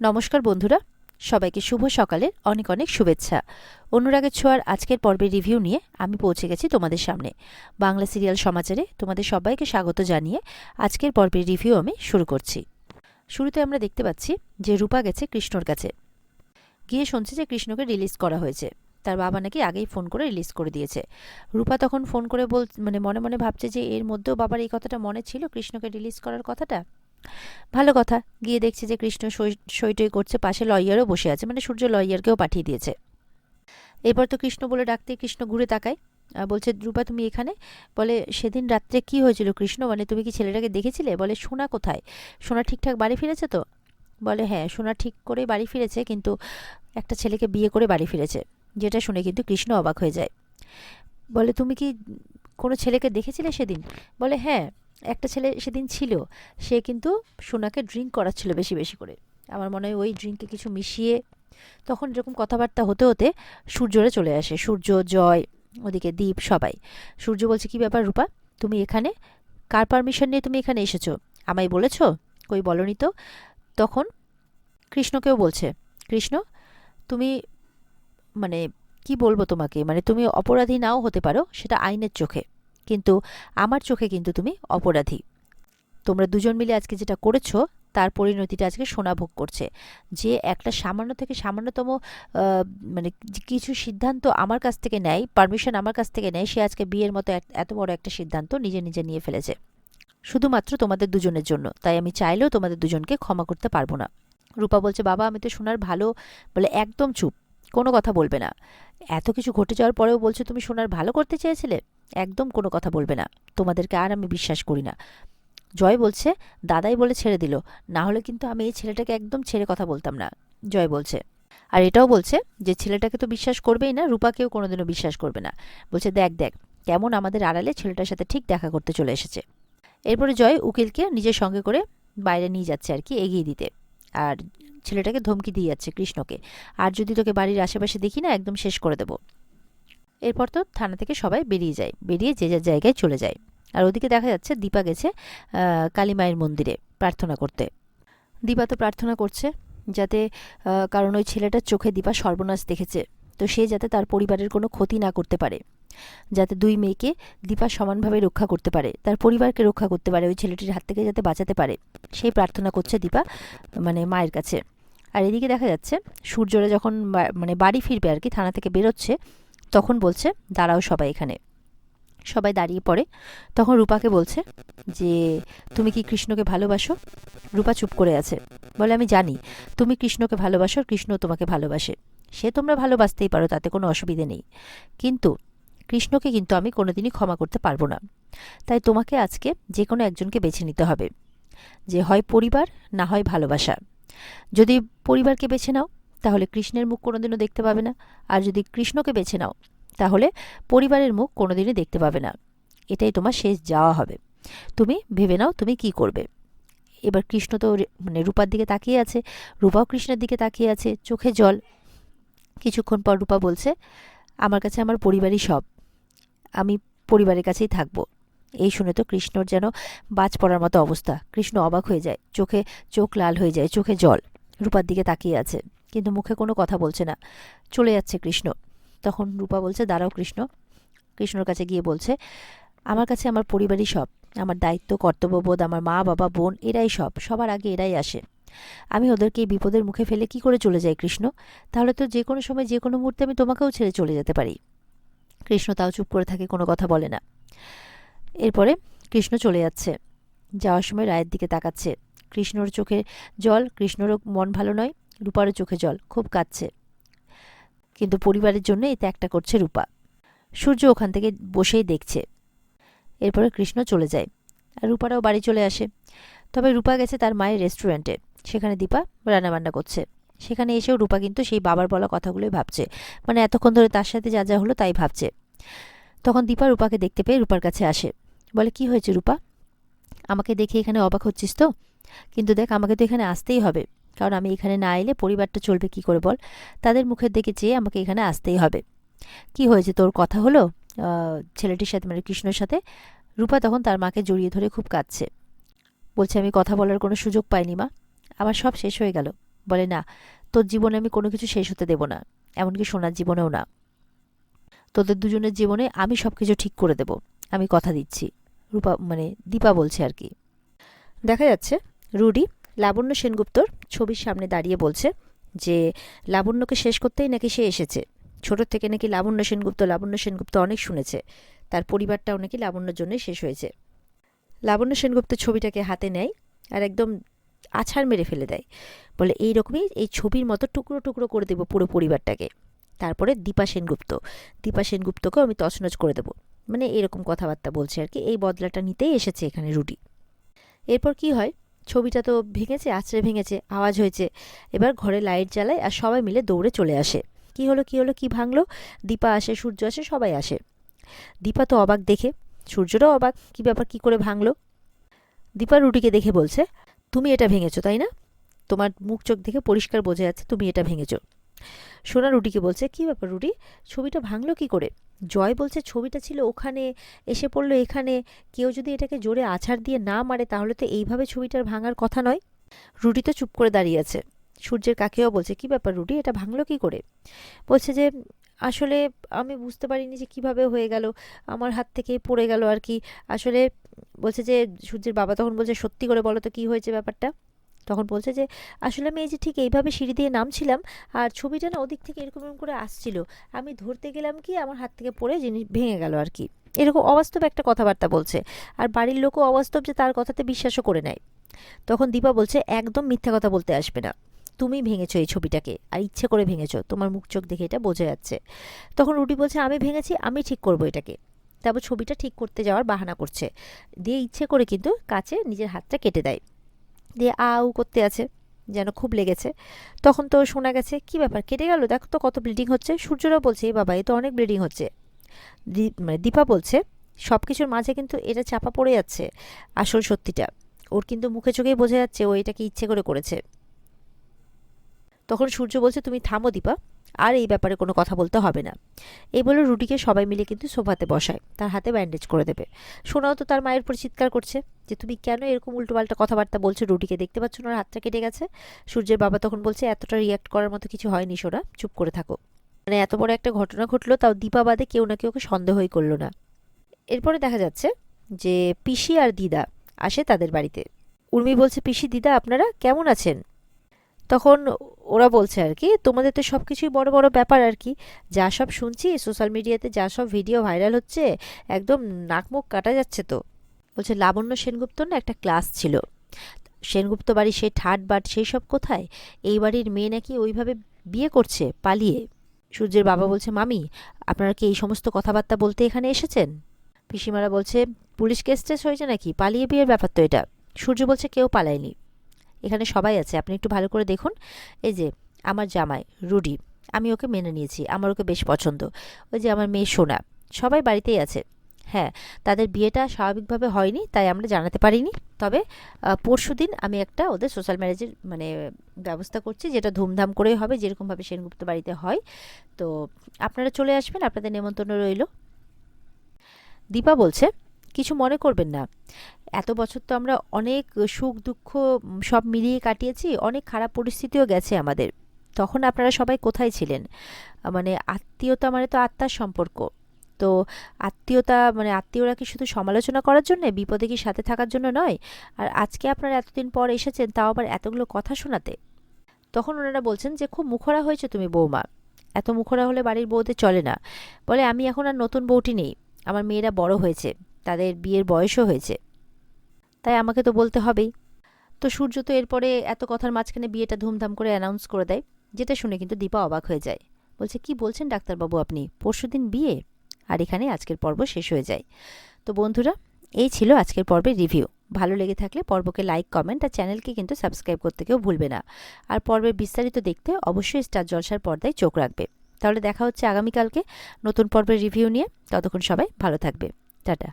নমস্কার বন্ধুরা, সবাইকে শুভ সকালের অনেক অনেক শুভেচ্ছা। অনুরাগের ছোঁয়ার আজকের পর্বের রিভিউ নিয়ে আমি পৌঁছে গেছি তোমাদের সামনে। বাংলা সিরিয়াল সমাচারে তোমাদের সবাইকে স্বাগত জানিয়ে আজকের পর্বের রিভিউ আমি শুরু করছি। শুরুতে আমরা দেখতে পাচ্ছি যে রূপা গেছে কৃষ্ণর কাছে, গিয়ে শুনছে যে কৃষ্ণকে রিলিজ করা হয়েছে। তার বাবা নাকি আগেই ফোন করে রিলিজ করে দিয়েছে। রূপা তখন ফোন করে মনে মনে ভাবছে যে এর মধ্যেও বাবার এই কথাটা মনে ছিল, কৃষ্ণকে রিলিজ করার কথাটা। ভালো কথা। গিয়ে দেখছে যে কৃষ্ণ সইটই করছে, পাশে লয়ারও বসে আছে, মানে সূর্য লয়ারকেও পাঠিয়ে দিয়েছে। এরপর তো কৃষ্ণ বলে ডাকতে কৃষ্ণ ঘুরে তাকায়, বলছে রূপা তুমি এখানে? বলে সেদিন রাত্রে কি হয়েছিল কৃষ্ণ, মানে তুমি কি ছেলেটাকে দেখেছিলে? বলে সোনা কোথায়? সোনা ঠিকঠাক বাড়ি ফিরেছে তো? বলে হ্যাঁ, সোনা ঠিক করে বাড়ি ফিরেছে, কিন্তু একটা ছেলেকে বিয়ে করে বাড়ি ফিরেছে। যেটা শুনে কিন্তু কৃষ্ণ অবাক হয়ে যায়। বলে তুমি কি কোনো ছেলেকে দেখেছিলে সেদিন? বলে হ্যাঁ, একটা ছেলে সেদিন ছিল, সে কিন্তু সোনাকে ড্রিঙ্ক করাচ্ছিল বেশি বেশি করে। আমার মনে হয় ওই ড্রিঙ্কে কিছু মিশিয়ে। তখন এরকম কথাবার্তা হতে হতে সূর্যরে চলে আসে, সূর্য, জয়, ওদিকে দীপ, সবাই। সূর্য বলছে কি ব্যাপার রূপা, তুমি এখানে? কার পারমিশন নিয়ে তুমি এখানে এসেছো? আমায় বলেছো? কই বলনি তো। তখন কৃষ্ণকেও বলছে, কৃষ্ণ তুমি, মানে কি বলবো তোমাকে, মানে তুমি অপরাধী নাও হতে পারো, সেটা আইনের চোখে, কিন্তু আমার চোখে কিন্তু তুমি অপরাধী। তোমরা দুজন মিলে আজকে যেটা করেছো তার পরিণতিটা আজকে সোনা ভোগ করছে। যে একটা সামান্য থেকে সামান্যতম মানে কিছু সিদ্ধান্ত আমার কাছ থেকে নেয়, পারমিশন আমার কাছ থেকে নেয়, সে আজকে বিয়ের মতো এত বড় একটা সিদ্ধান্ত নিজে নিজে নিয়ে ফেলেছে, শুধুমাত্র তোমাদের দুজনের জন্য। তাই আমি চাইলেও তোমাদের দুজনকে ক্ষমা করতে পারবো না। রূপা বলছে বাবা আমি তো সোনার ভালো। বলে একদম চুপ, কোনো কথা বলবে না। এত কিছু ঘটে যাওয়ার পরেও বলছো তুমি সোনার ভালো করতে চেয়েছিলে? একদম কোনো কথা বলবে না, তোমাদেরকে আর আমি বিশ্বাস করি না। জয় বলছে দাদাই বলে ছেড়ে দিল, না হলে কিন্তু আমি এই ছেলেটাকে একদম ছেড়ে কথা বলতাম না। জয় বলছে, আর এটাও বলছে যে ছেলেটাকে তো বিশ্বাস করবেই না, রূপাকেও কোনোদিনও বিশ্বাস করবে না। বলছে দেখ দেখ কেমন আমাদের আড়ালে ছেলেটার সাথে ঠিক দেখা করতে চলে এসেছে। এরপরে জয় উকিলকে নিজের সঙ্গে করে বাইরে নিয়ে যাচ্ছে আর কি, এগিয়ে দিতে। আর ছেলেটাকে ধমকি দিয়ে যাচ্ছে কৃষ্ণকে, আর যদি তোকে বাড়ির আশেপাশে দেখি না একদম শেষ করে দেব। এরপর তো থানা থেকে সবাই বেরিয়ে যায়, বেরিয়ে যে যার জায়গায় চলে যায়। আর ওদিকে দেখা যাচ্ছে দীপা গেছে কালী মায়ের মন্দিরে প্রার্থনা করতে। দীপা তো প্রার্থনা করছে যাতে, কারণ ওই ছেলেটার চোখে দীপা সর্বনাশ দেখেছে, তো সে যাতে তার পরিবারের কোনো ক্ষতি না করতে পারে, যাতে দুই মেয়েকে দীপা সমানভাবে রক্ষা করতে পারে, তার পরিবারকে রক্ষা করতে পারে, ওই ছেলেটির হাত থেকে যাতে বাঁচাতে পারে, সেই প্রার্থনা করছে দীপা, মানে মায়ের কাছে। আর এদিকে দেখা যাচ্ছে সূর্যরা যখন মানে বাড়ি ফিরবে আর কি, থানা থেকে বেরোচ্ছে, তখন বলছে দাঁড়াও সবাই এখানে। সবাই দাঁড়িয়ে পড়ে। তখন রূপাকে বলছে যে তুমি কি কৃষ্ণকে ভালোবাসো? রূপা চুপ করে আছে। বলে আমি জানি তুমি কৃষ্ণকে ভালোবাসো, কৃষ্ণ তোমাকে ভালোবাসে। সে তোমরা ভালোবাসতেই পারো, তাতে কোনো অসুবিধে নেই, কিন্তু কৃষ্ণকে কিন্তু আমি কোনোদিনই ক্ষমা করতে পারবো না। তাই তোমাকে আজকে যে কোনো একজনকে বেছে নিতে হবে, যে হয় পরিবার না হয় ভালোবাসা। যদি পরিবারকে বেছে নাও তাহলে কৃষ্ণের মুখ কোনোদিনও দেখতে পাবে না, আর যদি কৃষ্ণকে বেছে নাও তাহলে পরিবারের মুখ কোনোদিনই দেখতে পাবে না। এটাই তোমার শেষ যাওয়া হবে, তুমি ভেবে নাও তুমি কি করবে। এবার কৃষ্ণ তো মানে রূপার দিকে তাকিয়ে আছে, রূপাও কৃষ্ণের দিকে তাকিয়ে আছে, চোখে জল। কিছুক্ষণ পর রূপা বলছে আমার কাছে আমার পরিবারই সব, আমি পরিবারের কাছেই থাকবো। এই শুনে তো কৃষ্ণর যেন বাজ পড়ার মতো অবস্থা। কৃষ্ণ অবাক হয়ে যায়, চোখ লাল হয়ে যায়, চোখে জল, রূপার দিকে তাকিয়ে আছে, কিন্তু মুখে কোনো কথা বলছে না। চলে যাচ্ছে কৃষ্ণ। তখন রূপা বলছে দাঁড়াও কৃষ্ণ। কৃষ্ণর কাছে গিয়ে বলছে আমার কাছে আমার পরিবারই সব, আমার দায়িত্ব কর্তব্যবোধ, আমার মা বাবা বোন এরাই সব, সবার আগে এরাই আসে। আমি ওদেরকে এই বিপদের মুখে ফেলে কি করে চলে যাই কৃষ্ণ? তাহলে তো যে কোনো সময় যে কোনো মুহূর্তে আমি তোমাকেও ছেড়ে চলে যেতে পারি। কৃষ্ণ তাও চুপ করে থাকে, কোনো কথা বলে না। এরপরে কৃষ্ণ চলে যাচ্ছে, যাওয়ার সময় রায়ের দিকে তাকাচ্ছে। কৃষ্ণর চোখে জল, কৃষ্ণরও মন ভালো নয়, রূপারও চোখে জল, খুব কাঁদছে, কিন্তু পরিবারের জন্য এই ত্যাগটা করছে রূপা। সূর্য ওখান থেকে বসেই দেখছে। এরপরে কৃষ্ণ চলে যায়, আর রূপারাও বাড়ি চলে আসে। তবে রূপা গেছে তার মায়ের রেস্টুরেন্টে, সেখানে দীপা রান্নাবান্না করছে। সেখানে এসেও রূপা কিন্তু সেই বাবার বলা কথাগুলোই ভাবছে, মানে এতক্ষণ ধরে তার সাথে যা যা হলো তাই ভাবছে। তখন দীপা রূপাকে দেখতে পেয়ে রূপার কাছে আসে, বলে কি হয়েছে রূপা, আমাকে দেখে এখানে অবাক হচ্ছিস তো? কিন্তু দেখ আমাকে তো এখানে আসতেই হবে, কারণ আমি এখানে না এলে পরিবারটা চলবে কি করে বল, তাদের মুখের দিকে চেয়ে আমাকে এখানে আসতেই হবে। কি হয়েছে তোর, কথা হলো ছেলেটির সাথে, মানে কৃষ্ণর সাথে? রূপা তখন তার মাকে জড়িয়ে ধরে খুব কাঁদছে, বলছে আমি কথা বলার কোনো সুযোগ পাইনি মা, আমার সব শেষ হয়ে গেল, বলে, না, তোর জীবনে আমি কোনো কিছু শেষ হতে দেব না, এমনকি সোনার জীবনেও না। তোদের দুজনের জীবনে আমি সব কিছু ঠিক করে দেব, আমি কথা দিচ্ছি। দীপা বলছে আর কি। দেখা যাচ্ছে রুডি লাবণ্য সেনগুপ্তর ছবির সামনে দাঁড়িয়ে বলছে যে লাবণ্যকে শেষ করতেই নাকি সে এসেছে। ছোটোর থেকে নাকি লাবণ্য সেনগুপ্ত অনেক শুনেছে, তার পরিবারটাও নাকি লাবণ্যর জন্যই শেষ হয়েছে। লাবণ্য সেনগুপ্তের ছবিটাকে হাতে নেয় আর একদম আছাড় মেরে ফেলে দেয়, বলে এইরকমই এই ছবির মতো টুকরো টুকরো করে দেবো পুরো পরিবারটাকে। তারপরে দীপা সেনগুপ্তকেও আমি তছনছ করে দেবো, মানে এরকম কথাবার্তা বলছে আর কি। এই বদলাটা নিতেই এসেছে এখানে রুডি। এরপর কি হয়, ছবিটা তো ভেঙেছে, আছড়ে ভেঙেছে, আওয়াজ হয়েছে। এবার ঘরে লাইট জ্বালায় আর সবাই মিলে দৌড়ে চলে আসে। কি হলো কি ভাঙলো? দীপা আসে, সূর্য আসে, সবাই আসে। দীপা তো অবাক দেখে, সূর্যটাও অবাক, কি ব্যাপার, কি করে ভাঙলো? দীপা রুডিকে দেখে বলছে, তুমি এটা ভেঙেছো তাই না? তোমার মুখ চোখ দেখে পরিষ্কার বোঝা যাচ্ছে তুমি এটা ভেঙেছো। সোনা রুডিকে বলছে, কি ব্যাপার রুডি, ছবিটা ভাঙলো কি করে? জয় বলছে ছবিটা ছিল ওখানে, এসে পড়লো এখানে, কেউ যদি এটাকে জোরে আছাড় দিয়ে না মারে তাহলে তো এইভাবে ছবিটার ভাঙার কথা নয়। রুডি তো চুপ করে দাঁড়িয়ে আছে। সূর্যের কাকেও বলছে, কি ব্যাপার রুডি, এটা ভাঙলো কি করে? বলছে যে আসলে আমি বুঝতে পারিনি যে কিভাবে হয়ে গেল, আমার হাত থেকে পড়ে গেল আর কি। আসলে বলছে যে, সূর্যের বাবা তখন বলছে, সত্যি করে বলো তো কি হয়েছে ব্যাপারটা? তখন বলছে যে আসলে আমি এই যে ঠিক এইভাবে সিঁড়ি দিয়ে নামছিলাম আর ছবিটা না ওদিক থেকে এরকম এরকম করে আসছিল, আমি ধরতে গেলাম কি আমার হাত থেকে পড়ে জিনিস ভেঙে গেল আর কি। এরকম অবাস্তব একটা কথাবার্তা বলছে, আর বাড়ির লোকও অবাস্তব যে তার কথাতে বিশ্বাসও করে নেয়। তখন দীপা বলছে, একদম মিথ্যা কথা বলতে আসবে না, তুমি ভেঙেছো এই ছবিটাকে, আর ইচ্ছে করে ভেঙেছো, তোমার মুখ চোখ দেখে এটা বোঝা যাচ্ছে। তখন রুটি বলছে, আমি ভেঙেছি, আমি ঠিক করবো এটাকে। তারপর ছবিটা ঠিক করতে যাওয়ার বাহানা করছে, দিয়ে ইচ্ছে করে কিন্তু কাছে নিজের হাতটা কেটে দেয়, দিয়ে আউ করতে আছে, যেন খুব লেগেছে। তখন তো শোনা গেছে, কি ব্যাপার, কেটে গেল, দেখো তো কত ব্লিডিং হচ্ছে। সূর্যরাও বলছে, এই বাবা, এ তো অনেক ব্লিডিং হচ্ছে। দীপা বলছে, সব কিছুর মাঝে কিন্তু এটা চাপা পড়ে যাচ্ছে আসল সত্যিটা, ওর কিন্তু মুখে চোখেই বোঝা যাচ্ছে ও এটাকে ইচ্ছে করে করেছে। তখন সূর্য বলছে, তুমি থামো দীপা, আর এই ব্যাপারে কোনো কথা বলতে হবে না। এই বলে রুটিকে সবাই মিলে কিন্তু সোফাতে বসায়, তার হাতে ব্যান্ডেজ করে দেবে। সোনাও তো তার মায়ের উপর চিৎকার করছে যে তুমি কেন এরকম উল্টোপাল্টা কথাবার্তা বলছো রুটিকে, দেখতে পাচ্ছ না ওর হাতটা কেটে গেছে? সূর্যের বাবা তখন বলছে, এতটা রিয়াক্ট করার মতো কিছু হয়নি সোনা, চুপ করে থাকো। মানে এত বড় একটা ঘটনা ঘটলো, তাও দীপা বাদে কেউ না কেউ ওকে সন্দেহই করলো না। এরপরে দেখা যাচ্ছে যে পিসি আর দিদা আসে তাদের বাড়িতে। উর্মি বলছে, পিসি দিদা আপনারা কেমন আছেন? তখন ওরা বলছে আর কি, তোমাদের তো সব কিছুই বড় বড় ব্যাপার আর কি, যা সব শুনছি সোশ্যাল মিডিয়াতে, যা সব ভিডিও ভাইরাল হচ্ছে, একদম নাক মুখ কাটা যাচ্ছে তো। বলছে, লাবণ্য সেনগুপ্তর না একটা ক্লাস ছিল, সেনগুপ্ত বাড়ি সেই ঠাট বাট সেই সব কোথায়, এই বাড়ির মেয়ে নাকি ওইভাবে বিয়ে করছে পালিয়ে। সূর্যের বাবা বলছে, মামি, আপনারা কি এই সমস্ত কথাবার্তা বলতে এখানে এসেছেন? পিসিমারা বলছে, পুলিশ কেস টেস হয়েছে নাকি, পালিয়ে বিয়ের ব্যাপার তো এটা। সূর্য বলছে, কেউ পালায়নি, এখানে সবাই আছে, আপনি একটু ভালো করে দেখুন। এই যে আমার জামাই রুডি, আমি ওকে মেনে নিয়েছি, আমার ওকে বেশ পছন্দ। ওই যে আমার মেয়ে সোনা, সবাই বাড়িতেই আছে। হ্যাঁ, তাদের বিয়েটা স্বাভাবিকভাবে হয়নি, তাই আমরা জানাতে পারিনি। তবে পরশুদিন আমি একটা ওদের সোশ্যাল ম্যারেজের ব্যবস্থা করছি, যেটা ধুমধাম করেই হবে, যেরকমভাবে সেনগুপ্ত বাড়িতে হয়। তো আপনারা চলে আসবেন, আপনাদের নেমন্তন্ন রইল। দীপা বলছে, কিছু মনে করবেন না, এত বছর তো আমরা অনেক সুখ দুঃখ সব মিলিয়ে কাটিয়েছি, অনেক খারাপ পরিস্থিতিও গেছে আমাদের, তখন আপনারা সবাই কোথায় ছিলেন? আত্মীয়তা মানে তো আত্মার সম্পর্ক। তো আত্মীয়তা আত্মীয়রা কি শুধু সমালোচনা করার জন্য, বিপদে কি সাথে থাকার জন্য নয়? আর আজকে আপনারা এতদিন পর এসেছেন, তাও আবার এতগুলো কথা শোনাতে। তখন ওনারা বলছেন যে, খুব মুখরা হয়েছে তুমি বৌমা, এত মুখরা হলে বাড়ির বউতে চলে না। বলে, আমি এখন আর নতুন বউটি নেই, আমার মেয়েরা বড় হয়েছে, তাদের বিয়ের বয়সও হয়েছে, তাই আমাকে তো বলতে হবেই। তো সূর্য তো এরপরে এত কথার মাঝখানে বিয়েটা ধুমধাম করে অ্যানাউন্স করে দেয়, যেটা শুনে কিন্তু দীপা অবাক হয়ে যায়। বলছে, কি বলছেন ডাক্তারবাবু আপনি, পরশুদিন বিয়ে? আর এখানে আজকের পর্ব শেষ হয়ে যায়। তো বন্ধুরা, এই ছিল আজকের পর্বের রিভিউ। ভালো লেগে থাকলে পর্বকে লাইক, কমেন্ট আর চ্যানেলকে কিন্তু সাবস্ক্রাইব করতে কেউ ভুলবে না। আর পর্বের বিস্তারিত দেখতে অবশ্যই স্টার জলসার পর্দায় চোখ রাখবে। তাহলে দেখা হচ্ছে আগামীকালকে নতুন পর্বের রিভিউ নিয়ে। ততক্ষণ সবাই ভালো থাকবে। টাটা।